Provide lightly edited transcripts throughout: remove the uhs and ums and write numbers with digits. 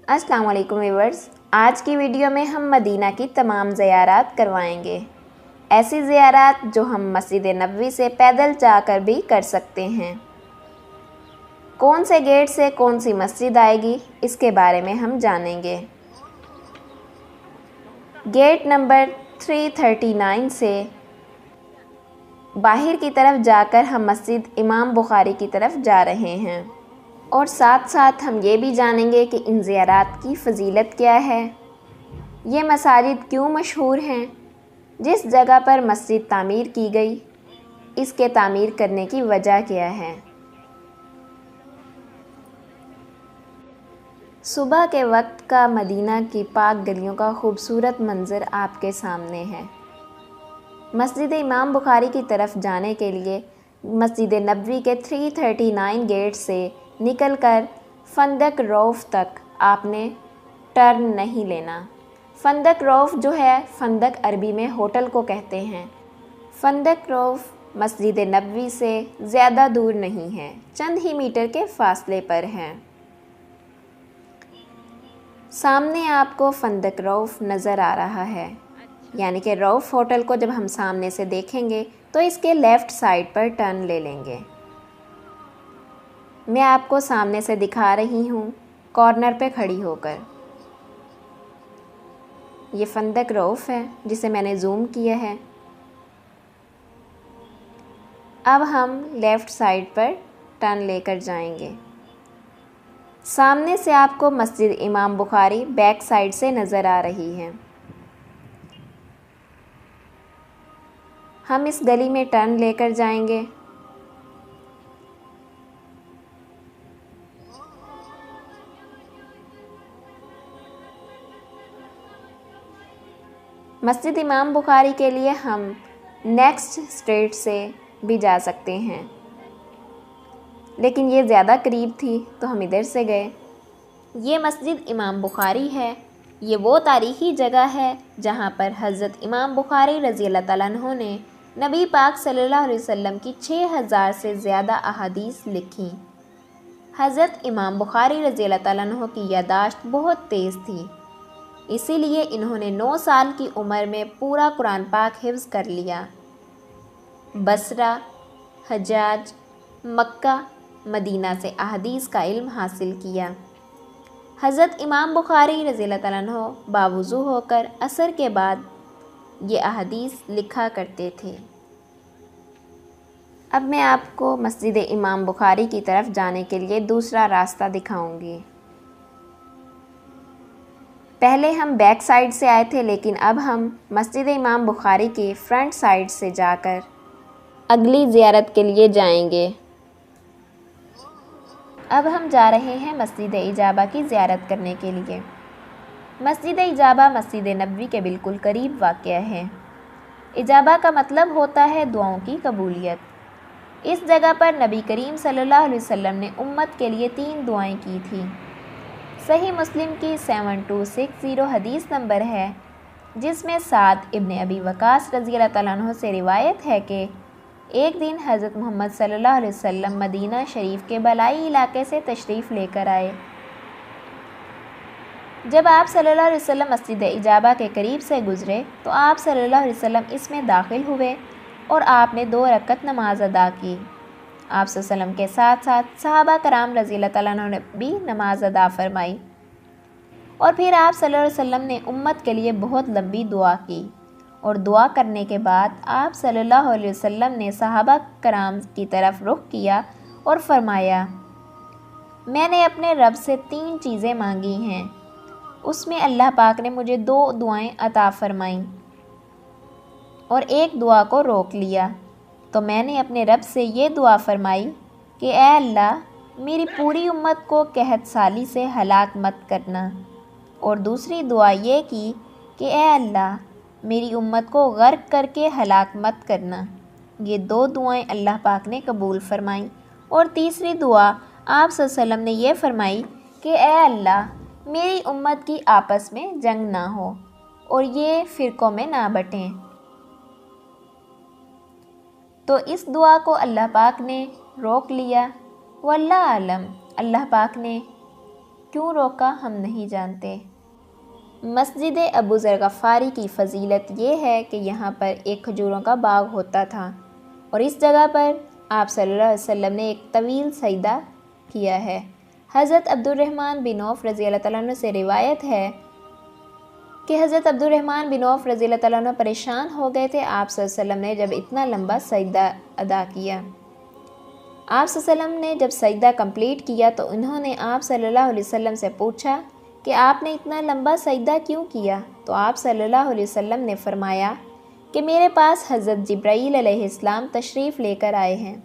السلام علیکم ویورز، آج کی ویڈیو میں ہم مدینہ کی تمام زیارات کروائیں گے۔ ایسی زیارات جو ہم مسجد نبوی سے پیدل جا کر بھی کر سکتے ہیں۔ کون سے گیٹ سے کون سی مسجد آئے گی اس کے بارے میں ہم جانیں گے۔ گیٹ نمبر 339 سے باہر کی طرف جا کر ہم مسجد امام بخاری کی طرف جا رہے ہیں، اور ساتھ ساتھ ہم یہ بھی جانیں گے کہ ان زیارات کی فضیلت کیا ہے، یہ مساجد کیوں مشہور ہیں، جس جگہ پر مسجد تعمیر کی گئی اس کے تعمیر کرنے کی وجہ کیا ہے۔ صبح کے وقت کا مدینہ کی پاک گلیوں کا خوبصورت منظر آپ کے سامنے ہے۔ مسجد امام بخاری کی طرف جانے کے لیے مسجد نبوی کے 339 گیٹ سے نکل کر فندق روف تک آپ نے ٹرن نہیں لینا۔ فندق روف جو ہے، فندق عربی میں ہوٹل کو کہتے ہیں۔ فندق روف مسجد نبوی سے زیادہ دور نہیں ہے، چند ہی میٹر کے فاصلے پر ہے۔ سامنے آپ کو فندق روف نظر آ رہا ہے، یعنی کہ روف ہوٹل کو جب ہم سامنے سے دیکھیں گے تو اس کے لیفٹ سائڈ پر ٹرن لے لیں گے۔ میں آپ کو سامنے سے دکھا رہی ہوں، کارنر پہ کھڑی ہو کر۔ یہ فندق روف ہے جسے میں نے زوم کیا ہے۔ اب ہم لیفٹ سائڈ پر ٹرن لے کر جائیں گے۔ سامنے سے آپ کو مسجد امام بخاری بیک سائڈ سے نظر آ رہی ہے۔ ہم اس گلی میں ٹرن لے کر جائیں گے۔ مسجد امام بخاری کے لیے ہم نیکسٹ اسٹریٹ سے بھی جا سکتے ہیں، لیکن یہ زیادہ قریب تھی تو ہم ادھر سے گئے۔ یہ مسجد امام بخاری ہے۔ یہ وہ تاریخی جگہ ہے جہاں پر حضرت امام بخاری رضی اللہ تعالیٰ عنہ نے نبی پاک صلی اللہ علیہ وسلم کی 6000 سے زیادہ احادیث لکھیں۔ حضرت امام بخاری رضی اللہ تعالیٰ عنہ کی یادداشت بہت تیز تھی، اسی لیے انہوں نے 9 سال کی عمر میں پورا قرآن پاک حفظ کر لیا۔ بصرہ، حجاز، مکہ، مدینہ سے احادیث کا علم حاصل کیا۔ حضرت امام بخاری رضی اللہ تعالیٰ عنہ باوضو ہو کر عصر کے بعد یہ احادیث لکھا کرتے تھے۔ اب میں آپ کو مسجد امام بخاری کی طرف جانے کے لیے دوسرا راستہ دکھاؤں گی۔ پہلے ہم بیک سائڈ سے آئے تھے، لیکن اب ہم مسجد امام بخاری کی فرنٹ سائڈ سے جا کر اگلی زیارت کے لیے جائیں گے۔ اب ہم جا رہے ہیں مسجد اجابہ کی زیارت کرنے کے لیے۔ مسجد اجابہ مسجد نبوی کے بالکل قریب واقع ہے۔ اجابہ کا مطلب ہوتا ہے دعاؤں کی قبولیت۔ اس جگہ پر نبی کریم صلی اللہ علیہ وسلم نے امت کے لیے 3 دعائیں کی تھیں۔ صحیح مسلم کی 7260 حدیث نمبر ہے، جس میں سعد ابن ابی وقاص رضی اللہ تعالیٰ عنہ سے روایت ہے کہ ایک دن حضرت محمد صلی اللہ علیہ وسلم مدینہ شریف کے بالائی علاقے سے تشریف لے کر آئے۔ جب آپ صلی اللہ علیہ وسلم مسجد اجابہ کے قریب سے گزرے تو آپ صلی اللہ علیہ وسلم اس میں داخل ہوئے اور آپ نے 2 رکعت نماز ادا کی۔ آپ صلی اللہ علیہ وسلم کے ساتھ ساتھ صحابہ کرام رضی اللہ تعالیٰ عنہ نے بھی نماز ادا فرمائی، اور پھر آپ صلی اللہ علیہ وسلم نے امت کے لیے بہت لمبی دعا کی، اور دعا کرنے کے بعد آپ صلی اللہ علیہ وسلم نے صحابہ کرام کی طرف رخ کیا اور فرمایا، میں نے اپنے رب سے 3 چیزیں مانگی ہیں، اس میں اللہ پاک نے مجھے 2 دعائیں عطا فرمائیں اور ایک دعا کو روک لیا، تو میں نے اپنے رب سے یہ دعا فرمائی کہ اے اللہ، میری پوری امت کو قحط سالی سے ہلاک مت کرنا، اور دوسری دعا یہ کی کہ اے اللہ، میری امت کو غرق کر کے ہلاک مت کرنا۔ یہ 2 دعائیں اللہ پاک نے قبول فرمائیں، اور تیسری دعا آپ صلی اللہ علیہ وسلم نے یہ فرمائی کہ اے اللہ، میری امت کی آپس میں جنگ نہ ہو اور یہ فرقوں میں نہ بٹیں۔ تو اس دعا کو اللہ پاک نے روک لیا، واللہ عالم، اللہ پاک نے کیوں روکا ہم نہیں جانتے۔ مسجد ابو ذر غفاری کی فضیلت یہ ہے کہ یہاں پر ایک کھجوروں کا باغ ہوتا تھا اور اس جگہ پر آپ صلی اللہ علیہ وسلم نے ایک طویل سجدہ کیا ہے۔ حضرت عبد الرحمن بن عوف رضی اللہ تعالیٰ عنہ سے روایت ہے کہ حضرت عبد الرحمن بن عوف رضی اللہ تعالیٰ عنہ پریشان ہو گئے تھے آپ صلی اللہ علیہ وسلم نے جب اتنا لمبا سجدہ ادا کیا۔ آپ صلی اللہ علیہ وسلم نے جب سجدہ کمپلیٹ کیا تو انہوں نے آپ صلی اللہ علیہ وسلم سے پوچھا کہ آپ نے اتنا لمبا سجدہ کیوں کیا؟ تو آپ صلی اللہ علیہ وسلم نے فرمایا کہ میرے پاس حضرت جبرائیل علیہ السلام تشریف لے کر آئے ہیں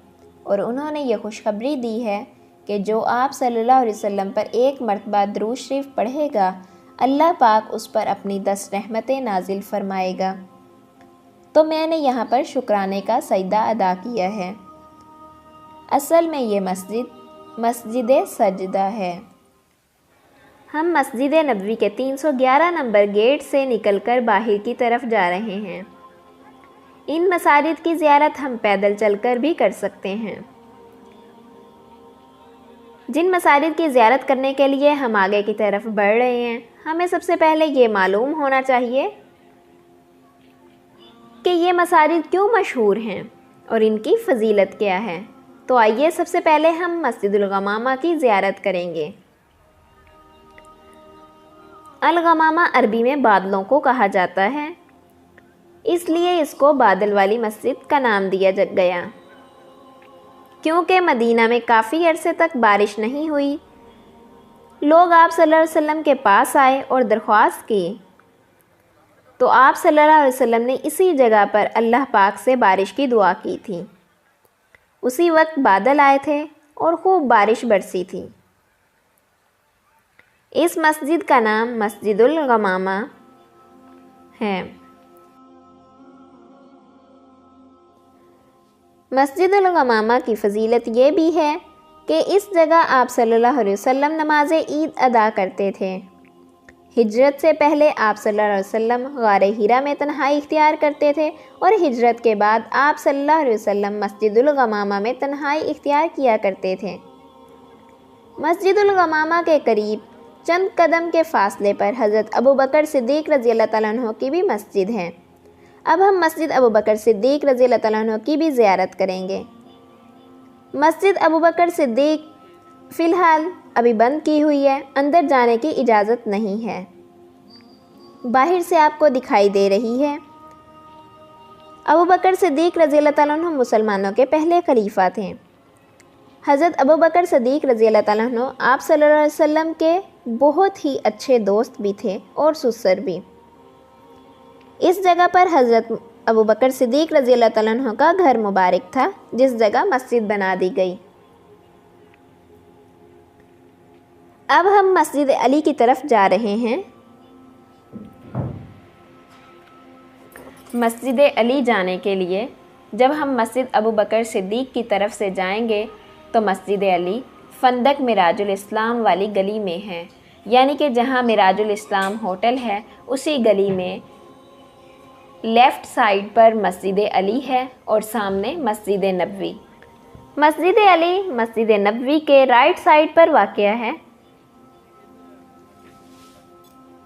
اور انہوں نے یہ خوشخبری دی ہے کہ جو آپ صلی اللہ علیہ وسلم پر ایک مرتبہ درود شریف پڑھے گا اللہ پاک اس پر اپنی 10 رحمتیں نازل فرمائے گا۔ تو میں نے یہاں پر شکرانے کا سجدہ ادا کیا ہے۔ اصل میں یہ مسجد سجدہ ہے۔ ہم مسجد نبوی کے 311 نمبر گیٹ سے نکل کر باہر کی طرف جا رہے ہیں۔ ان مساجد کی زیارت ہم پیدل چل کر بھی کر سکتے ہیں۔ جن مساجد کی زیارت کرنے کے لیے ہم آگے کی طرف بڑھ رہے ہیں ہمیں سب سے پہلے یہ معلوم ہونا چاہیے کہ یہ مساجد کیوں مشہور ہیں اور ان کی فضیلت کیا ہے۔ تو آئیے سب سے پہلے ہم مسجد الغمامہ کی زیارت کریں گے۔ الغمامہ عربی میں بادلوں کو کہا جاتا ہے، اس لیے اس کو بادل والی مسجد کا نام دیا گیا۔ کیونکہ مدینہ میں کافی عرصے تک بارش نہیں ہوئی، لوگ آپ صلی اللہ علیہ وسلم کے پاس آئے اور درخواست کی تو آپ صلی اللہ علیہ وسلم نے اسی جگہ پر اللہ پاک سے بارش کی دعا کی تھی۔ اسی وقت بادل آئے تھے اور خوب بارش برسی تھی۔ اس مسجد کا نام مسجد الغمامہ ہے۔ مسجد الغمامہ کی فضیلت یہ بھی ہے کہ اس جگہ آپ صلی اللہ علیہ وسلم نماز عید ادا کرتے تھے۔ ہجرت سے پہلے آپ صلی اللہ علیہ وسلم غار حرا میں تنہائی اختیار کرتے تھے اور ہجرت کے بعد آپ صلی اللہ علیہ وسلم مسجد الغمامہ میں تنہائی اختیار کیا کرتے تھے۔ مسجد الغمامہ کے قریب چند قدم کے فاصلے پر حضرت ابوبکر صدیق رضی اللہ تعالیٰ عنہ کی بھی مسجد ہے۔ اب ہم مسجد ابوبکر صدیق رضی اللہ تعالیٰ عنہ کی بھی زیارت کریں گے۔ مسجد ابوبکر صدیق فی الحال ابھی بند کی ہوئی ہے، اندر جانے کی اجازت نہیں ہے، باہر سے آپ کو دکھائی دے رہی ہے۔ ابوبکر صدیق رضی اللہ تعالیٰ عنہ مسلمانوں کے پہلے خلیفہ تھے۔ حضرت ابوبکر صدیق رضی اللہ تعالیٰ عنہ آپ صلی اللہ علیہ وسلم کے بہت ہی اچھے دوست بھی تھے اور سسر بھی۔ اس جگہ پر حضرت ابوبکر صدیق رضی اللہ تعالیٰ عنہ کا گھر مبارک تھا جس جگہ مسجد بنا دی گئی۔ اب ہم مسجد علی کی طرف جا رہے ہیں۔ مسجد علی جانے کے لیے جب ہم مسجد ابوبکر صدیق کی طرف سے جائیں گے تو مسجد علی فندق معراج الاسلام والی گلی میں ہے، یعنی کہ جہاں معراج الاسلام ہوٹل ہے اسی گلی میں لیفٹ سائڈ پر مسجد علی ہے اور سامنے مسجد نبوی۔ مسجد علی مسجد نبوی کے رائٹ سائڈ پر واقع ہے۔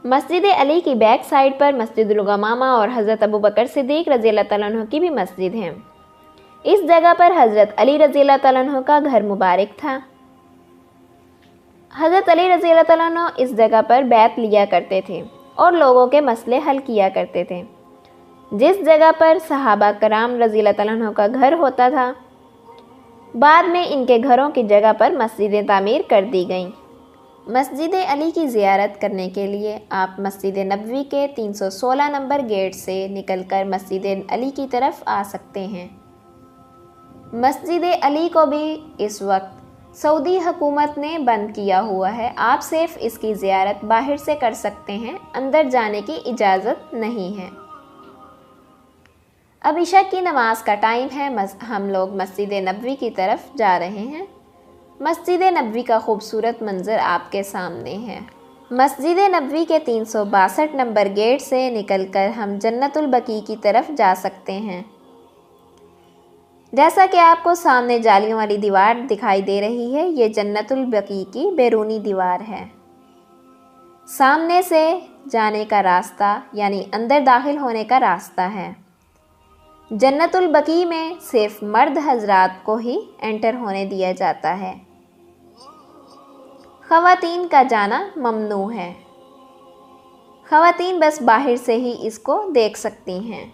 مسجد علی کی بیک سائڈ پر مسجد الغمامہ اور حضرت ابوبکر صدیق رضی اللہ تعالیٰ عنہ کی بھی مسجد ہے۔ اس جگہ پر حضرت علی رضی اللہ تعالیٰ عنہ کا گھر مبارک تھا۔ حضرت علی رضی اللہ تعالیٰ عنہ اس جگہ پر بیعت لیا کرتے تھے اور لوگوں کے مسئلے حل کیا کرتے تھے۔ جس جگہ پر صحابہ کرام رضی اللہ تعالیٰ عنہ کا گھر ہوتا تھا، بعد میں ان کے گھروں کی جگہ پر مسجدیں تعمیر کر دی گئیں۔ مسجد علی کی زیارت کرنے کے لیے آپ مسجد نبوی کے 316 نمبر گیٹ سے نکل کر مسجد علی کی طرف آ سکتے ہیں۔ مسجد علی کو بھی اس وقت سعودی حکومت نے بند کیا ہوا ہے، آپ صرف اس کی زیارت باہر سے کر سکتے ہیں، اندر جانے کی اجازت نہیں ہے۔ اب عشاء کی نماز کا ٹائم ہے، ہم لوگ مسجد نبوی کی طرف جا رہے ہیں۔ مسجد نبوی کا خوبصورت منظر آپ کے سامنے ہے۔ مسجد نبوی کے 362 نمبر گیٹ سے نکل کر ہم جنت البقیع کی طرف جا سکتے ہیں۔ جیسا کہ آپ کو سامنے جالیوں والی دیوار دکھائی دے رہی ہے، یہ جنت البقیع کی بیرونی دیوار ہے۔ سامنے سے جانے کا راستہ یعنی اندر داخل ہونے کا راستہ ہے۔ جنت البقیع میں صرف مرد حضرات کو ہی انٹر ہونے دیا جاتا ہے، خواتین کا جانا ممنوع ہے۔ خواتین بس باہر سے ہی اس کو دیکھ سکتی ہیں۔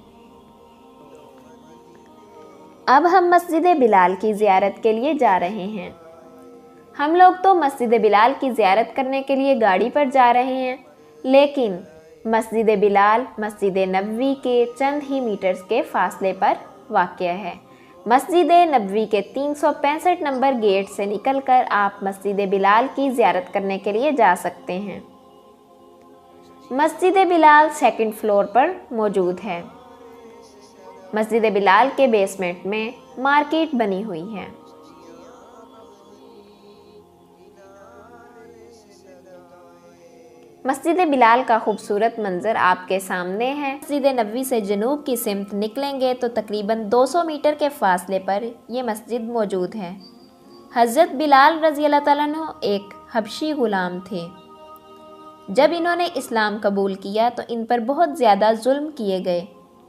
اب ہم مسجد بلال کی زیارت کے لیے جا رہے ہیں۔ ہم لوگ تو مسجد بلال کی زیارت کرنے کے لیے گاڑی پر جا رہے ہیں، لیکن مسجد بلال مسجد نبوی کے چند ہی میٹرز کے فاصلے پر واقع ہے۔ مسجد نبوی کے 365 نمبر گیٹ سے نکل کر آپ مسجد بلال کی زیارت کرنے کے لیے جا سکتے ہیں۔ مسجد بلال سیکنڈ فلور پر موجود ہے۔ مسجد بلال کے بیسمنٹ میں مارکیٹ بنی ہوئی ہے۔ مسجد بلال کا خوبصورت منظر آپ کے سامنے ہے۔ مسجد نبوی سے جنوب کی سمت نکلیں گے تو تقریباً 200 میٹر کے فاصلے پر یہ مسجد موجود ہے۔ حضرت بلال رضی اللہ تعالیٰ عنہ ایک حبشی غلام تھے۔ جب انہوں نے اسلام قبول کیا تو ان پر بہت زیادہ ظلم کیے گئے،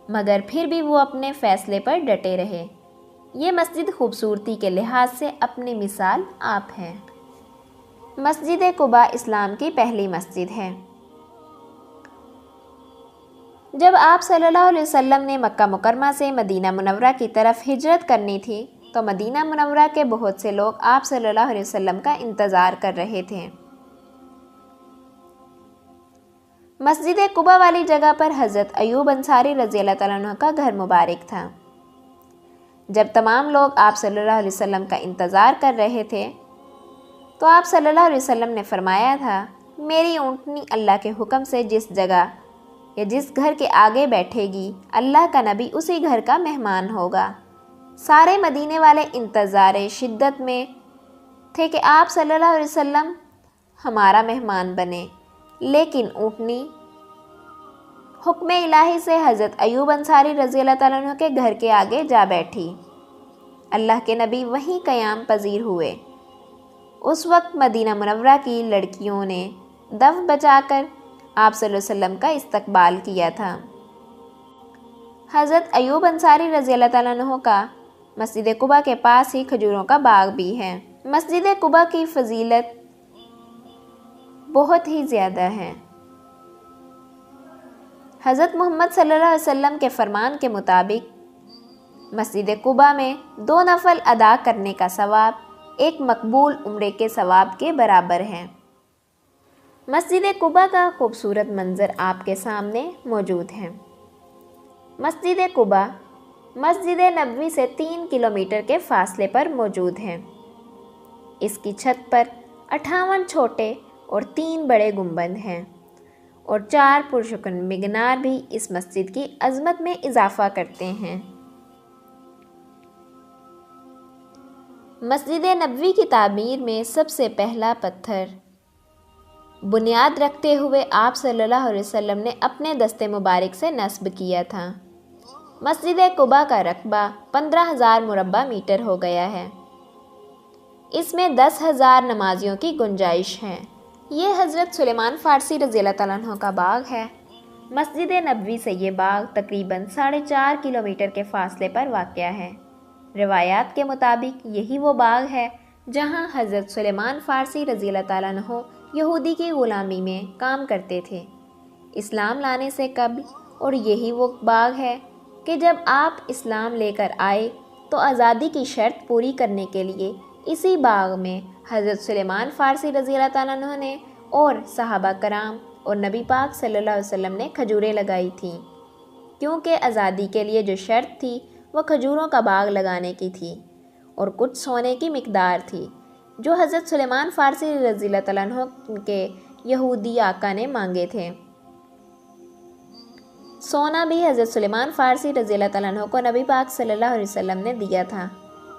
مگر پھر بھی وہ اپنے فیصلے پر ڈٹے رہے۔ یہ مسجد خوبصورتی کے لحاظ سے اپنی مثال آپ ہے۔ مسجد قباء اسلام کی پہلی مسجد ہے۔ جب آپ صلی اللہ علیہ وسلم نے مکہ مکرمہ سے مدینہ منورہ کی طرف ہجرت کرنی تھی تو مدینہ منورہ کے بہت سے لوگ آپ صلی اللہ علیہ وسلم کا انتظار کر رہے تھے۔ مسجد قباء والی جگہ پر حضرت ایوب انصاری رضی اللہ تعالیٰ عنہ کا گھر مبارک تھا۔ جب تمام لوگ آپ صلی اللہ علیہ وسلم کا انتظار کر رہے تھے تو آپ صلی اللہ علیہ وسلم نے فرمایا تھا، میری اونٹنی اللہ کے حکم سے جس جگہ یا جس گھر کے آگے بیٹھے گی، اللہ کا نبی اسی گھر کا مہمان ہوگا۔ سارے مدینے والے انتظار شدت میں تھے کہ آپ صلی اللہ علیہ وسلم ہمارا مہمان بنے، لیکن اونٹنی حکم الہی سے حضرت ایوب انصاری رضی اللہ تعالیٰ عنہ کے گھر کے آگے جا بیٹھی۔ اللہ کے نبی وہیں قیام پذیر ہوئے۔ اس وقت مدینہ منورہ کی لڑکیوں نے دف بجا کر آپ صلی اللہ علیہ وسلم کا استقبال کیا تھا۔ حضرت ایوب انصاری رضی اللہ تعالیٰ عنہ کا مسجد قباء کے پاس ہی کھجوروں کا باغ بھی ہے۔ مسجد قباء کی فضیلت بہت ہی زیادہ ہے۔ حضرت محمد صلی اللہ علیہ وسلم کے فرمان کے مطابق مسجد قباء میں 2 نفل ادا کرنے کا ثواب ایک مقبول عمرے کے ثواب کے برابر ہے۔ مسجد قباء کا خوبصورت منظر آپ کے سامنے موجود ہے۔ مسجد قباء مسجد نبوی سے 3 کلومیٹر کے فاصلے پر موجود ہے۔ اس کی چھت پر 58 چھوٹے اور 3 بڑے گنبد ہیں اور 4 پرشکن مینار بھی اس مسجد کی عظمت میں اضافہ کرتے ہیں۔ مسجد نبوی کی تعمیر میں سب سے پہلا پتھر بنیاد رکھتے ہوئے آپ صلی اللہ علیہ وسلم نے اپنے دست مبارک سے نصب کیا تھا۔ مسجد قباء کا رقبہ 15,000 مربع میٹر ہو گیا ہے۔ اس میں 10,000 نمازیوں کی گنجائش ہے۔ یہ حضرت سلیمان فارسی رضی اللہ تعالیٰ عنہ کا باغ ہے۔ مسجد نبوی سے یہ باغ تقریباً 4.5 کلومیٹر کے فاصلے پر واقع ہے۔ روایات کے مطابق یہی وہ باغ ہے جہاں حضرت سلیمان فارسی رضی اللہ تعالیٰ عنہ یہودی کی غلامی میں کام کرتے تھے۔ اسلام لانے سے قبل اور یہی وہ باغ ہے کہ جب آپ اسلام لے کر آئے تو آزادی کی شرط پوری کرنے کے لیے اسی باغ میں حضرت سلیمان فارسی رضی اللہ تعالیٰ عنہ نے اور صحابہ کرام اور نبی پاک صلی اللہ علیہ وسلم نے کھجوریں لگائی تھیں، کیونکہ آزادی کے لیے جو شرط تھی وہ کھجوروں کا باغ لگانے کی تھی اور کچھ سونے کی مقدار تھی جو حضرت سلیمان فارسی رضی اللہ تعالیٰ عنہ کے یہودی آقا نے مانگے تھے۔ سونا بھی حضرت سلیمان فارسی رضی اللہ تعالیٰ عنہ کو نبی پاک صلی اللہ علیہ وسلم نے دیا تھا۔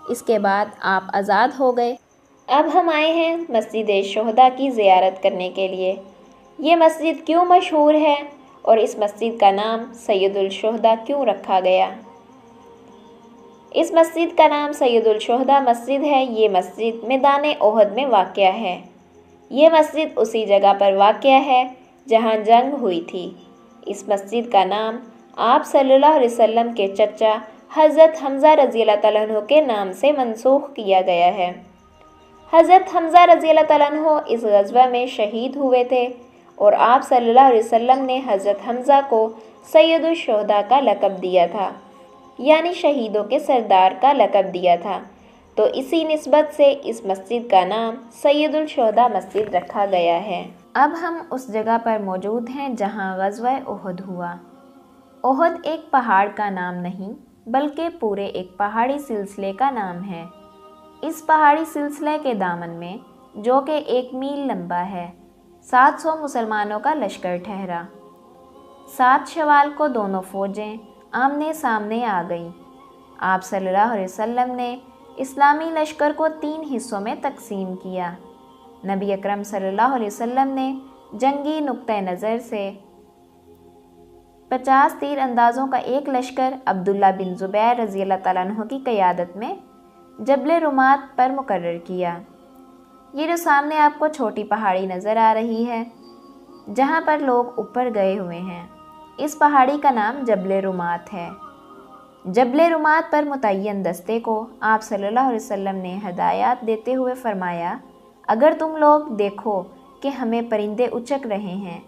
اس کے بعد آپ آزاد ہو گئے۔ اب ہم آئے ہیں مسجد شہداء کی زیارت کرنے کے لیے۔ یہ مسجد کیوں مشہور ہے اور اس مسجد کا نام سید الشہداء کیوں رکھا گیا؟ اس مسجد کا نام سید الشہداء مسجد ہے۔ یہ مسجد میدان احد میں واقع ہے۔ یہ مسجد اسی جگہ پر واقع ہے جہاں جنگ ہوئی تھی۔ اس مسجد کا نام آپ صلی اللہ علیہ وسلم کے چچا حضرت حمزہ رضی اللہ تعالیٰ عنہ کے نام سے منسوخ کیا گیا ہے۔ حضرت حمزہ رضی اللہ تعالیٰ عنہ اس غزوہ میں شہید ہوئے تھے اور آپ صلی اللہ علیہ وسلم نے حضرت حمزہ کو سید الشہداء کا لقب دیا تھا، یعنی شہیدوں کے سردار کا لقب دیا تھا، تو اسی نسبت سے اس مسجد کا نام سید الشہداء مسجد رکھا گیا ہے۔ اب ہم اس جگہ پر موجود ہیں جہاں غزوہ احد ہوا۔ احد ایک پہاڑ کا نام نہیں بلکہ پورے ایک پہاڑی سلسلے کا نام ہے۔ اس پہاڑی سلسلے کے دامن میں، جو کہ 1 میل لمبا ہے، 700 مسلمانوں کا لشکر ٹھہرا۔ 7 شوال کو دونوں فوجیں آمنے سامنے آ گئیں۔ آپ صلی اللہ علیہ وسلم نے اسلامی لشکر کو 3 حصوں میں تقسیم کیا۔ نبی اکرم صلی اللہ علیہ وسلم نے جنگی نقطۂ نظر سے 50 تیر اندازوں کا ایک لشکر عبداللہ بن زبیر رضی اللہ تعالیٰ عنہ کی قیادت میں جبل رمات پر مقرر کیا۔ یہ جو سامنے آپ کو چھوٹی پہاڑی نظر آ رہی ہے، جہاں پر لوگ اوپر گئے ہوئے ہیں، اس پہاڑی کا نام جبل رمات ہے۔ جبل رمات پر متعین دستے کو آپ صلی اللہ علیہ وسلم نے ہدایات دیتے ہوئے فرمایا، اگر تم لوگ دیکھو کہ ہمیں پرندے اچک رہے ہیں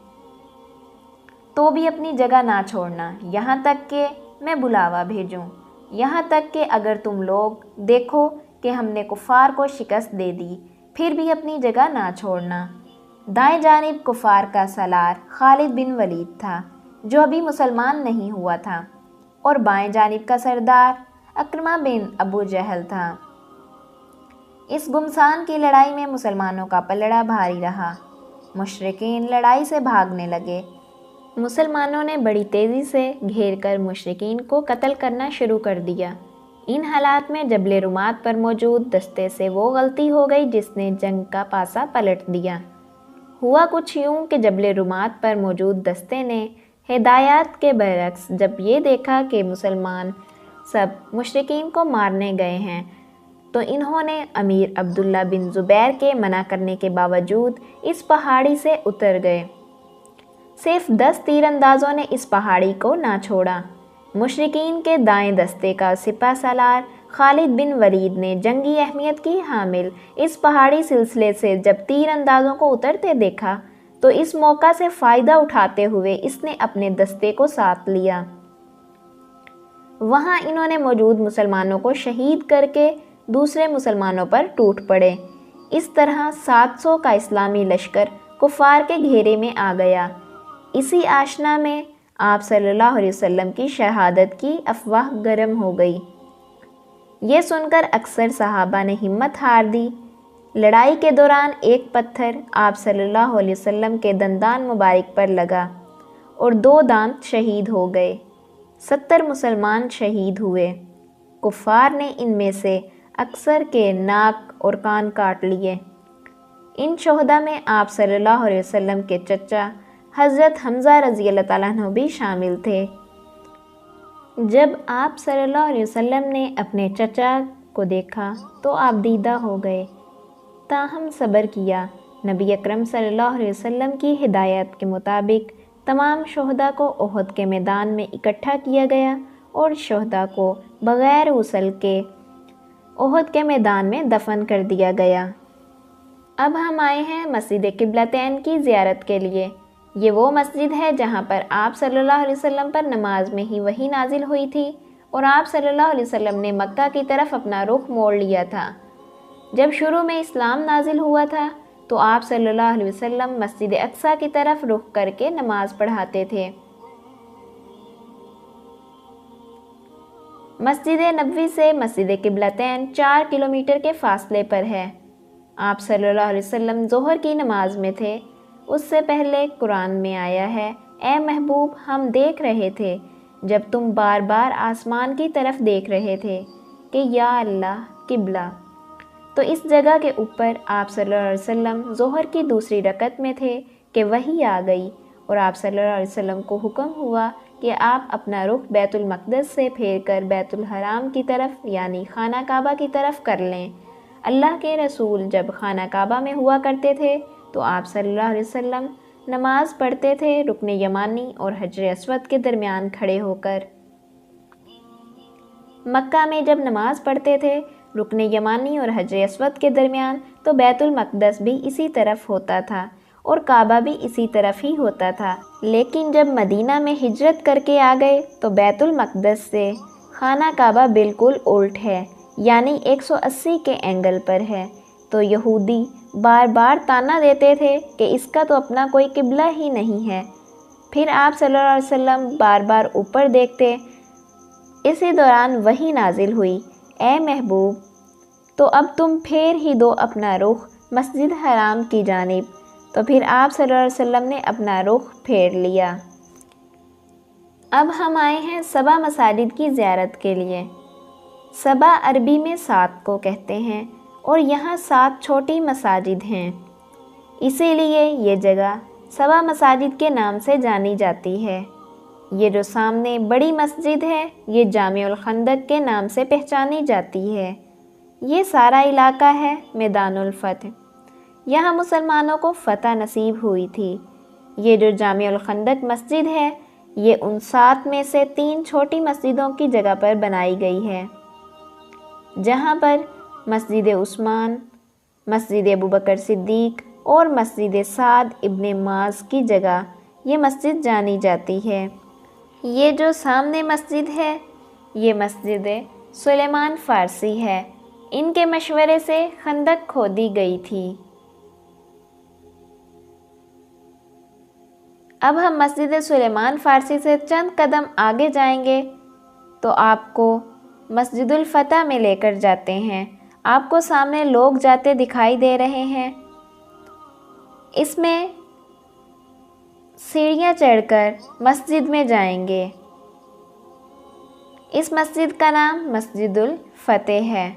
تو بھی اپنی جگہ نہ چھوڑنا یہاں تک کہ میں بلاوا بھیجوں، یہاں تک کہ اگر تم لوگ دیکھو کہ ہم نے کفار کو شکست دے دی پھر بھی اپنی جگہ نہ چھوڑنا۔ دائیں جانب کفار کا سالار خالد بن ولید تھا جو ابھی مسلمان نہیں ہوا تھا، اور بائیں جانب کا سردار اکرمہ بن ابو جہل تھا۔ اس گمسان کی لڑائی میں مسلمانوں کا پلڑا بھاری رہا۔ مشرکین لڑائی سے بھاگنے لگے۔ مسلمانوں نے بڑی تیزی سے گھیر کر مشرکین کو قتل کرنا شروع کر دیا۔ ان حالات میں جبل رمات پر موجود دستے سے وہ غلطی ہو گئی جس نے جنگ کا پاسا پلٹ دیا۔ ہوا کچھ یوں کہ جبل رمات پر موجود دستے نے ہدایات کے برعکس جب یہ دیکھا کہ مسلمان سب مشرکین کو مارنے گئے ہیں، تو انہوں نے امیر عبداللہ بن زبیر کے منع کرنے کے باوجود اس پہاڑی سے اتر گئے۔ صرف 10 تیر اندازوں نے اس پہاڑی کو نہ چھوڑا۔ مشرکین کے دائیں دستے کا سپہ سالار خالد بن ولید نے جنگی اہمیت کی حامل اس پہاڑی سلسلے سے جب تیر اندازوں کو اترتے دیکھا تو اس موقع سے فائدہ اٹھاتے ہوئے اس نے اپنے دستے کو ساتھ لیا۔ وہاں انہوں نے موجود مسلمانوں کو شہید کر کے دوسرے مسلمانوں پر ٹوٹ پڑے۔ اس طرح 700 کا اسلامی لشکر کفار کے گھیرے میں آ گیا۔ اسی آشنا میں آپ صلی اللہ علیہ وسلم کی شہادت کی افواہ گرم ہو گئی۔ یہ سن کر اکثر صحابہ نے ہمت ہار دی۔ لڑائی کے دوران ایک پتھر آپ صلی اللہ علیہ وسلم کے دندان مبارک پر لگا اور 2 دانت شہید ہو گئے۔ 70 مسلمان شہید ہوئے۔ کفار نے ان میں سے اکثر کے ناک اور کان کاٹ لیے۔ ان شہداء میں آپ صلی اللہ علیہ وسلم کے چچا حضرت حمزہ رضی اللہ تعالیٰ عنہ بھی شامل تھے۔ جب آپ صلی اللہ علیہ وسلم نے اپنے چچا کو دیکھا تو آپ دیدہ ہو گئے، تاہم صبر کیا۔ نبی اکرم صلی اللہ علیہ وسلم کی ہدایت کے مطابق تمام شہداء کو احد کے میدان میں اکٹھا کیا گیا اور شہداء کو بغیر غسل کے احد کے میدان میں دفن کر دیا گیا۔ اب ہم آئے ہیں مسجد قبلتین کی زیارت کے لیے۔ یہ وہ مسجد ہے جہاں پر آپ صلی اللہ علیہ وسلم پر نماز میں ہی وحی نازل ہوئی تھی اور آپ صلی اللہ علیہ وسلم نے مکہ کی طرف اپنا رخ موڑ لیا تھا۔ جب شروع میں اسلام نازل ہوا تھا تو آپ صلی اللہ علیہ وسلم مسجد اقصیٰ کی طرف رخ کر کے نماز پڑھاتے تھے۔ مسجد نبوی سے مسجد قبلتین 4 کلومیٹر کے فاصلے پر ہے۔ آپ صلی اللہ علیہ وسلم ظہر کی نماز میں تھے۔ اس سے پہلے قرآن میں آیا ہے، اے محبوب ہم دیکھ رہے تھے جب تم بار بار آسمان کی طرف دیکھ رہے تھے کہ یا اللہ قبلہ۔ تو اس جگہ کے اوپر آپ صلی اللہ علیہ وسلم ظہر کی دوسری رکعت میں تھے کہ وحی آ گئی اور آپ صلی اللہ علیہ وسلم کو حکم ہوا کہ آپ اپنا رخ بیت المقدس سے پھیر کر بیت الحرام کی طرف یعنی خانہ کعبہ کی طرف کر لیں۔ اللہ کے رسول جب خانہ کعبہ میں ہوا کرتے تھے تو آپ صلی اللہ علیہ وسلم نماز پڑھتے تھے رکن یمانی اور حجر اسود کے درمیان کھڑے ہو کر۔ مکہ میں جب نماز پڑھتے تھے رکن یمانی اور حجر اسود کے درمیان تو بیت المقدس بھی اسی طرف ہوتا تھا اور کعبہ بھی اسی طرف ہی ہوتا تھا، لیکن جب مدینہ میں ہجرت کر کے آ گئے تو بیت المقدس سے خانہ کعبہ بالکل الٹ ہے، یعنی 180 کے اینگل پر ہے۔ تو یہودی بار بار طعنہ دیتے تھے کہ اس کا تو اپنا کوئی قبلہ ہی نہیں ہے۔ پھر آپ صلی اللہ علیہ وسلم بار بار اوپر دیکھتے۔ اسی دوران وحی نازل ہوئی، اے محبوب، تو اب تم پھیر ہی دو اپنا رخ مسجد حرام کی جانب۔ تو پھر آپ صلی اللہ علیہ وسلم نے اپنا رخ پھیر لیا۔ اب ہم آئے ہیں سبع مساجد کی زیارت کے لیے۔ سبع عربی میں 7 کو کہتے ہیں اور یہاں 7 چھوٹی مساجد ہیں، اسی لیے یہ جگہ سبع مساجد کے نام سے جانی جاتی ہے۔ یہ جو سامنے بڑی مسجد ہے یہ جامع الخندق کے نام سے پہچانی جاتی ہے۔ یہ سارا علاقہ ہے میدان الفتح، یہاں مسلمانوں کو فتح نصیب ہوئی تھی۔ یہ جو جامع الخندق مسجد ہے یہ ان 7 میں سے 3 چھوٹی مسجدوں کی جگہ پر بنائی گئی ہے، جہاں پر مسجد عثمان، مسجد ابوبکر صدیق اور مسجد سعد ابن معاذ کی جگہ یہ مسجد جانی جاتی ہے۔ یہ جو سامنے مسجد ہے یہ مسجد سلیمان فارسی ہے، ان کے مشورے سے خندق کھودی گئی تھی۔ اب ہم مسجد سلیمان فارسی سے چند قدم آگے جائیں گے تو آپ کو مسجد الفتح میں لے کر جاتے ہیں۔ آپ کو سامنے لوگ جاتے دکھائی دے رہے ہیں، اس میں سیڑھیاں چڑھ کر مسجد میں جائیں گے۔ اس مسجد کا نام مسجد الفتح ہے۔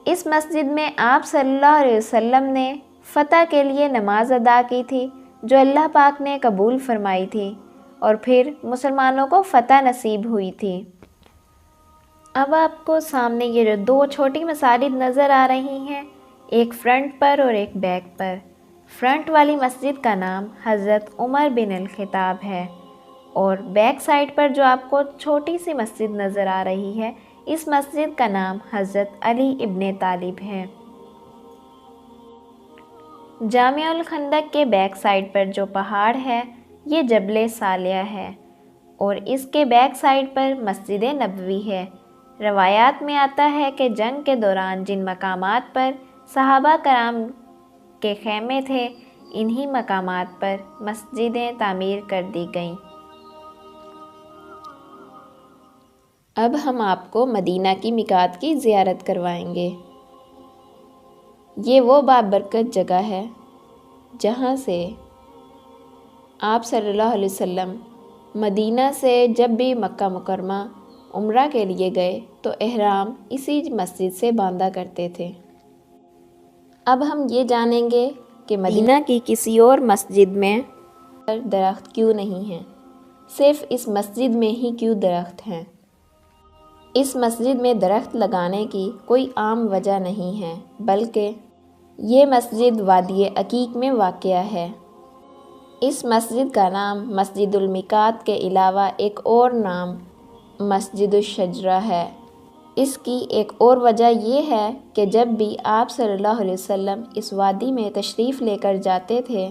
اس مسجد میں آپ صلی اللہ علیہ وسلم نے فتح کے لیے نماز ادا کی تھی جو اللہ پاک نے قبول فرمائی تھی، اور پھر مسلمانوں کو فتح نصیب ہوئی تھی۔ اب آپ کو سامنے یہ جو 2 چھوٹی مساجد نظر آ رہی ہیں، ایک فرنٹ پر اور ایک بیک پر۔ فرنٹ والی مسجد کا نام حضرت عمر بن الخطاب ہے، اور بیک سائڈ پر جو آپ کو چھوٹی سی مسجد نظر آ رہی ہے اس مسجد کا نام حضرت علی ابن طالب ہے۔ جامع الخندق کے بیک سائڈ پر جو پہاڑ ہے یہ جبل صالیہ ہے، اور اس کے بیک سائڈ پر مسجد نبوی ہے۔ روایات میں آتا ہے کہ جنگ کے دوران جن مقامات پر صحابہ کرام کے خیمے تھے انہی مقامات پر مسجدیں تعمیر کر دی گئیں۔ اب ہم آپ کو مدینہ کی میقات کی زیارت کروائیں گے۔ یہ وہ بابرکت جگہ ہے جہاں سے آپ صلی اللہ علیہ وسلم مدینہ سے جب بھی مکہ مکرمہ عمرہ کے لیے گئے تو احرام اسی مسجد سے باندھا کرتے تھے۔ اب ہم یہ جانیں گے کہ مدینہ کی کسی اور مسجد میں درخت کیوں نہیں ہیں، صرف اس مسجد میں ہی کیوں درخت ہیں۔ اس مسجد میں درخت لگانے کی کوئی عام وجہ نہیں ہے، بلکہ یہ مسجد وادی عقیق میں واقع ہے۔ اس مسجد کا نام مسجد المیقات کے علاوہ ایک اور نام مسجد الشجرہ ہے۔ اس کی ایک اور وجہ یہ ہے کہ جب بھی آپ صلی اللہ علیہ وسلم اس وادی میں تشریف لے کر جاتے تھے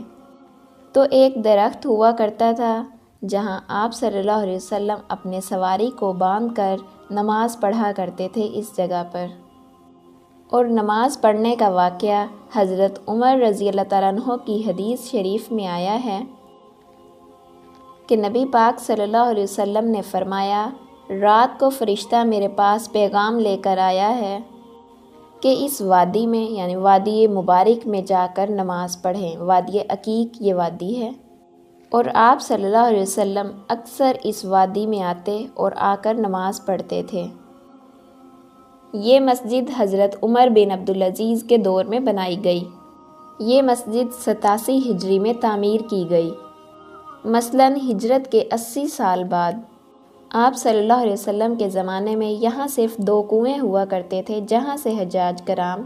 تو ایک درخت ہوا کرتا تھا جہاں آپ صلی اللہ علیہ وسلم اپنے سواری کو باندھ کر نماز پڑھا کرتے تھے اس جگہ پر۔ اور نماز پڑھنے کا واقعہ حضرت عمر رضی اللہ تعالیٰ عنہ کی حدیث شریف میں آیا ہے کہ نبی پاک صلی اللہ علیہ وسلم نے فرمایا، رات کو فرشتہ میرے پاس پیغام لے کر آیا ہے کہ اس وادی میں یعنی وادی مبارک میں جا کر نماز پڑھیں۔ وادی عقیق یہ وادی ہے، اور آپ صلی اللہ علیہ وسلم اکثر اس وادی میں آتے اور آ کر نماز پڑھتے تھے۔ یہ مسجد حضرت عمر بن عبدالعزیز کے دور میں بنائی گئی۔ یہ مسجد 87 ہجری میں تعمیر کی گئی۔ مثلاً ہجرت کے 80 سال بعد آپ صلی اللہ علیہ وسلم کے زمانے میں یہاں صرف 2 کنویں ہوا کرتے تھے جہاں سے حجاج کرام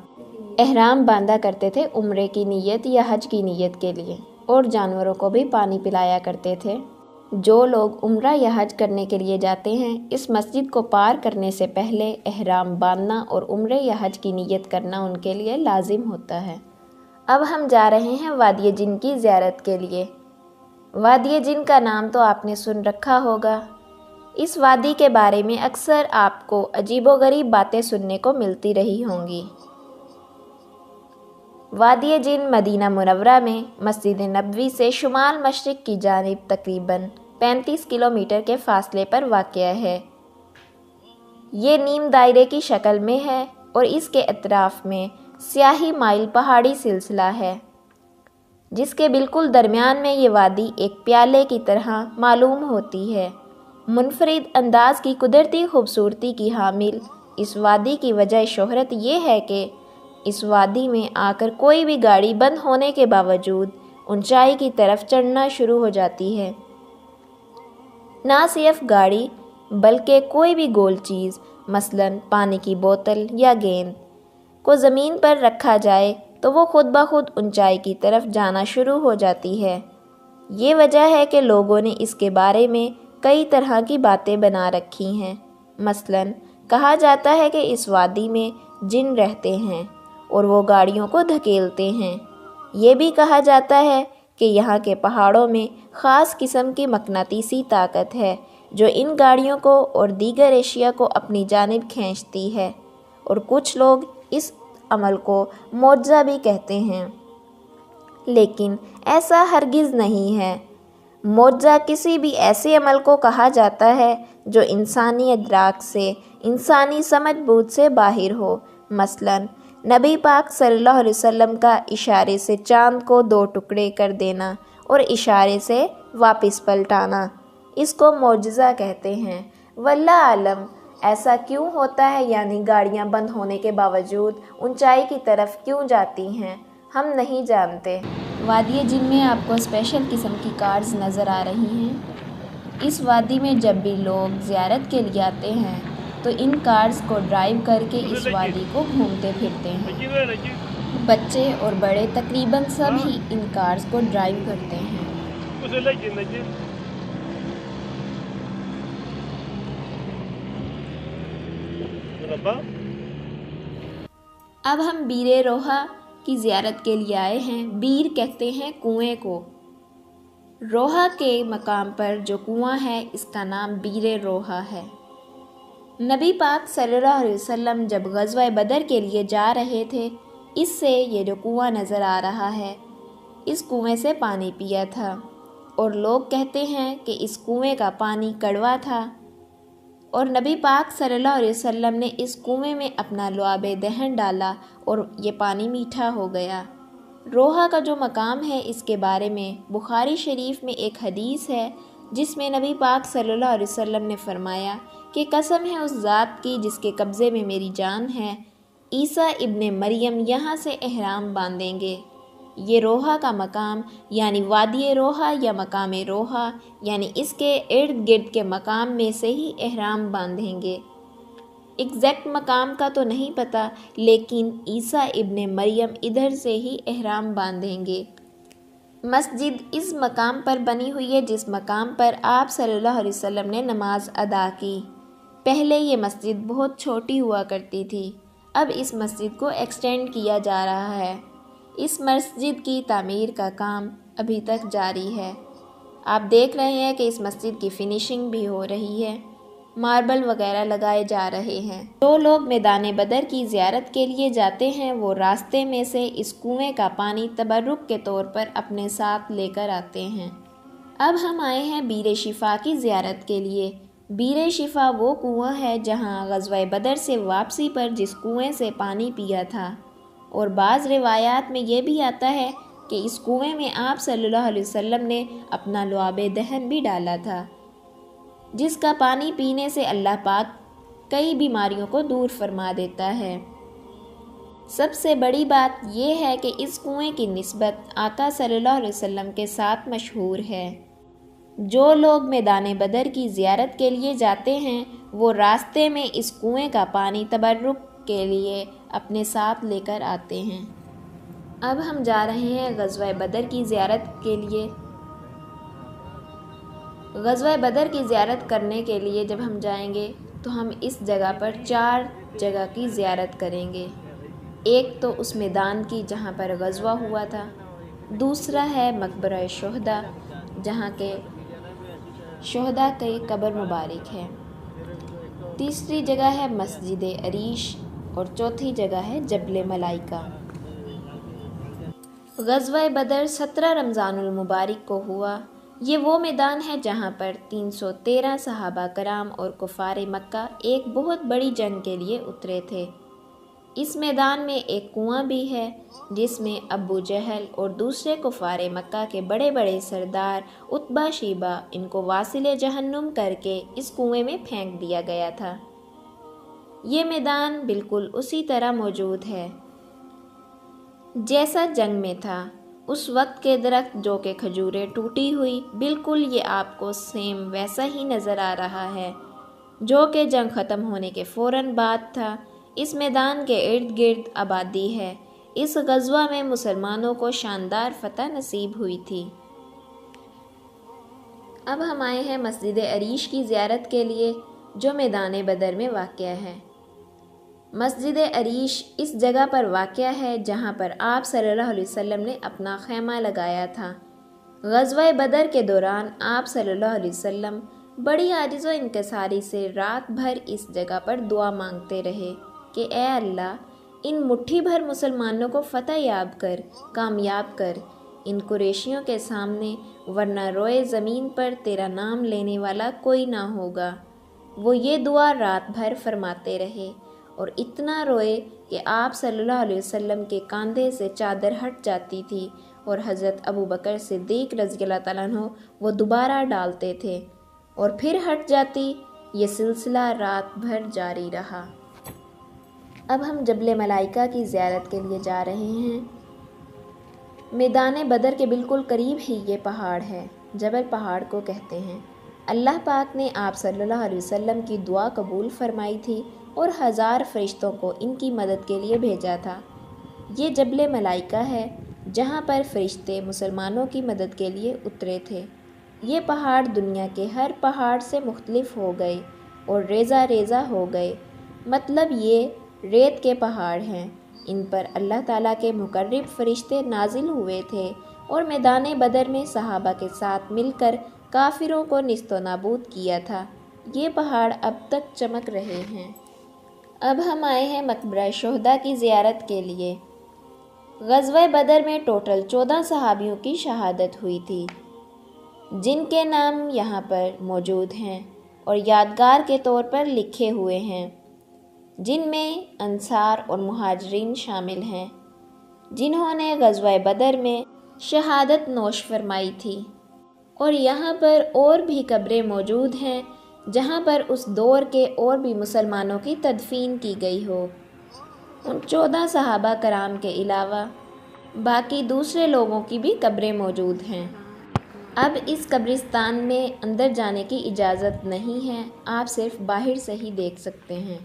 احرام باندھا کرتے تھے عمرے کی نیت یا حج کی نیت کے لیے، اور جانوروں کو بھی پانی پلایا کرتے تھے۔ جو لوگ عمرہ یا حج کرنے کے لیے جاتے ہیں، اس مسجد کو پار کرنے سے پہلے احرام باندھنا اور عمرے یا حج کی نیت کرنا ان کے لیے لازم ہوتا ہے۔ اب ہم جا رہے ہیں وادی جن کی زیارت کے لیے۔ وادی جن کا نام تو آپ نے سن رکھا ہوگا۔ اس وادی کے بارے میں اکثر آپ کو عجیب و غریب باتیں سننے کو ملتی رہی ہوں گی۔ وادی جن مدینہ منورہ میں مسجد نبوی سے شمال مشرق کی جانب تقریباً 35 کلومیٹر کے فاصلے پر واقع ہے۔ یہ نیم دائرے کی شکل میں ہے اور اس کے اطراف میں سیاہی مائل پہاڑی سلسلہ ہے، جس کے بالکل درمیان میں یہ وادی ایک پیالے کی طرح معلوم ہوتی ہے۔ منفرد انداز کی قدرتی خوبصورتی کی حامل اس وادی کی وجہ شہرت یہ ہے کہ اس وادی میں آ کر کوئی بھی گاڑی بند ہونے کے باوجود اونچائی کی طرف چڑھنا شروع ہو جاتی ہے۔ نہ صرف گاڑی بلکہ کوئی بھی گول چیز، مثلاً پانی کی بوتل یا گیند کو زمین پر رکھا جائے تو وہ خود بخود اونچائی کی طرف جانا شروع ہو جاتی ہے۔ یہ وجہ ہے کہ لوگوں نے اس کے بارے میں کئی طرح کی باتیں بنا رکھی ہیں۔ مثلاً کہا جاتا ہے کہ اس وادی میں جن رہتے ہیں اور وہ گاڑیوں کو دھکیلتے ہیں۔ یہ بھی کہا جاتا ہے کہ یہاں کے پہاڑوں میں خاص قسم کی مقناطیسی طاقت ہے جو ان گاڑیوں کو اور دیگر اشیاء کو اپنی جانب کھینچتی ہے، اور کچھ لوگ اس عمل کو معجزہ بھی کہتے ہیں، لیکن ایسا ہرگز نہیں ہے۔ معجزہ کسی بھی ایسے عمل کو کہا جاتا ہے جو انسانی ادراک سے، انسانی سمجھ بوجھ سے باہر ہو۔ مثلاً نبی پاک صلی اللہ علیہ وسلم کا اشارے سے چاند کو 2 ٹکڑے کر دینا اور اشارے سے واپس پلٹانا، اس کو معجزہ کہتے ہیں۔ واللہ اعلم ایسا کیوں ہوتا ہے، یعنی گاڑیاں بند ہونے کے باوجود اونچائی کی طرف کیوں جاتی ہیں، ہم نہیں جانتے۔ وادی جن میں آپ کو اسپیشل قسم کی کارز نظر آ رہی ہیں۔ اس وادی میں جب بھی لوگ زیارت کے لیے آتے ہیں تو ان کارز کو ڈرائیو کر کے اس وادی کو گھومتے پھرتے ہیں۔ بچے اور بڑے تقریباً سب ہی ان کارز کو ڈرائیو کرتے ہیں۔ اب ہم بیر روحا کی زیارت کے لیے آئے ہیں۔ بیر کہتے ہیں کنویں کو۔ روحا کے مقام پر جو کنواں ہے اس کا نام بیر روحا ہے۔ نبی پاک صلی اللہ علیہ وسلم جب غزوہ بدر کے لیے جا رہے تھے، اس سے یہ جو کنواں نظر آ رہا ہے، اس کنویں سے پانی پیا تھا، اور لوگ کہتے ہیں کہ اس کنویں کا پانی کڑوا تھا، اور نبی پاک صلی اللہ علیہ وسلم نے اس کنویں میں اپنا لعاب دہن ڈالا اور یہ پانی میٹھا ہو گیا۔ روحا کا جو مقام ہے اس کے بارے میں بخاری شریف میں ایک حدیث ہے جس میں نبی پاک صلی اللہ علیہ وسلم نے فرمایا کہ قسم ہے اس ذات کی جس کے قبضے میں میری جان ہے، عیسیٰ ابن مریم یہاں سے احرام باندھیں گے۔ یہ روحا کا مقام یعنی وادی روحا یا مقام روحا، یعنی اس کے ارد گرد کے مقام میں سے ہی احرام باندھیں گے۔ ایگزیکٹ مقام کا تو نہیں پتہ، لیکن عیسیٰ ابن مریم ادھر سے ہی احرام باندھیں گے۔ مسجد اس مقام پر بنی ہوئی ہے جس مقام پر آپ صلی اللہ علیہ وسلم نے نماز ادا کی۔ پہلے یہ مسجد بہت چھوٹی ہوا کرتی تھی، اب اس مسجد کو ایکسٹینڈ کیا جا رہا ہے۔ اس مسجد کی تعمیر کا کام ابھی تک جاری ہے۔ آپ دیکھ رہے ہیں کہ اس مسجد کی فنیشنگ بھی ہو رہی ہے، ماربل وغیرہ لگائے جا رہے ہیں۔ جو لوگ میدان بدر کی زیارت کے لیے جاتے ہیں وہ راستے میں سے اس کنویں کا پانی تبرک کے طور پر اپنے ساتھ لے کر آتے ہیں۔ اب ہم آئے ہیں بیر شفا کی زیارت کے لیے۔ بیر شفا وہ کنواں ہے جہاں غزوہ بدر سے واپسی پر جس کنویں سے پانی پیا تھا، اور بعض روایات میں یہ بھی آتا ہے کہ اس کنویں میں آپ صلی اللہ علیہ وسلم نے اپنا لعاب دہن بھی ڈالا تھا، جس کا پانی پینے سے اللہ پاک کئی بیماریوں کو دور فرما دیتا ہے۔ سب سے بڑی بات یہ ہے کہ اس کنویں کی نسبت آقا صلی اللہ علیہ وسلم کے ساتھ مشہور ہے۔ جو لوگ میدان بدر کی زیارت کے لیے جاتے ہیں وہ راستے میں اس کنویں کا پانی تبرک کے لیے اپنے ساتھ لے کر آتے ہیں۔ اب ہم جا رہے ہیں غزوہ بدر کی زیارت کے لیے۔ غزوہ بدر کی زیارت کرنے کے لیے جب ہم جائیں گے تو ہم اس جگہ پر 4 جگہ کی زیارت کریں گے۔ ایک تو اس میدان کی جہاں پر غزوہ ہوا تھا، دوسرا ہے مقبرہ شہداء جہاں کے شہداء کی قبر مبارک ہے، تیسری جگہ ہے مسجد عریش اور چوتھی جگہ ہے جبل ملائکہ۔ غزوہ بدر 17 رمضان المبارک کو ہوا۔ یہ وہ میدان ہے جہاں پر 313 صحابہ کرام اور کفار مکہ ایک بہت بڑی جنگ کے لیے اترے تھے۔ اس میدان میں ایک کنواں بھی ہے جس میں ابو جہل اور دوسرے کفار مکہ کے بڑے بڑے سردار عتبہ شیبہ ان کو واصل جہنم کر کے اس کنویں میں پھینک دیا گیا تھا۔ یہ میدان بالکل اسی طرح موجود ہے جیسا جنگ میں تھا۔ اس وقت کے درخت جو کہ کھجوریں ٹوٹی ہوئی، بالکل یہ آپ کو سیم ویسا ہی نظر آ رہا ہے جو کہ جنگ ختم ہونے کے فوراً بعد تھا۔ اس میدان کے ارد گرد آبادی ہے۔ اس غزوہ میں مسلمانوں کو شاندار فتح نصیب ہوئی تھی۔ اب ہم آئے ہیں مسجد عریش کی زیارت کے لیے جو میدان بدر میں واقع ہے۔ مسجد عریش اس جگہ پر واقع ہے جہاں پر آپ صلی اللہ علیہ وسلم نے اپنا خیمہ لگایا تھا۔ غزوہ بدر کے دوران آپ صلی اللہ علیہ وسلم بڑی عاجز و انکساری سے رات بھر اس جگہ پر دعا مانگتے رہے کہ اے اللہ، ان مٹھی بھر مسلمانوں کو فتح یاب کر، کامیاب کر ان قریشیوں کے سامنے، ورنہ روئے زمین پر تیرا نام لینے والا کوئی نہ ہوگا۔ وہ یہ دعا رات بھر فرماتے رہے اور اتنا روئے کہ آپ صلی اللہ علیہ وسلم کے کاندھے سے چادر ہٹ جاتی تھی اور حضرت ابوبکر صدیق رضی اللہ تعالیٰ عنہ وہ دوبارہ ڈالتے تھے اور پھر ہٹ جاتی۔ یہ سلسلہ رات بھر جاری رہا۔ اب ہم جبل ملائکہ کی زیارت کے لیے جا رہے ہیں۔ میدان بدر کے بالکل قریب ہی یہ پہاڑ ہے، جبل پہاڑ کو کہتے ہیں۔ اللہ پاک نے آپ صلی اللہ علیہ وسلم کی دعا قبول فرمائی تھی اور 1000 فرشتوں کو ان کی مدد کے لیے بھیجا تھا۔ یہ جبل ملائکہ ہے جہاں پر فرشتے مسلمانوں کی مدد کے لیے اترے تھے۔ یہ پہاڑ دنیا کے ہر پہاڑ سے مختلف ہو گئے اور ریزہ ریزہ ہو گئے، مطلب یہ ریت کے پہاڑ ہیں۔ ان پر اللہ تعالیٰ کے مقرب فرشتے نازل ہوئے تھے اور میدان بدر میں صحابہ کے ساتھ مل کر کافروں کو نیست و نابود کیا تھا۔ یہ پہاڑ اب تک چمک رہے ہیں۔ اب ہم آئے ہیں مقبرہ شہداء کی زیارت کے لیے۔ غزوہ بدر میں ٹوٹل 14 صحابیوں کی شہادت ہوئی تھی جن کے نام یہاں پر موجود ہیں اور یادگار کے طور پر لکھے ہوئے ہیں، جن میں انصار اور مہاجرین شامل ہیں جنہوں نے غزوہ بدر میں شہادت نوش فرمائی تھی۔ اور یہاں پر اور بھی قبریں موجود ہیں جہاں پر اس دور کے اور بھی مسلمانوں کی تدفین کی گئی ہو۔ ان 14 صحابہ کرام کے علاوہ باقی دوسرے لوگوں کی بھی قبریں موجود ہیں۔ اب اس قبرستان میں اندر جانے کی اجازت نہیں ہے، آپ صرف باہر سے ہی دیکھ سکتے ہیں۔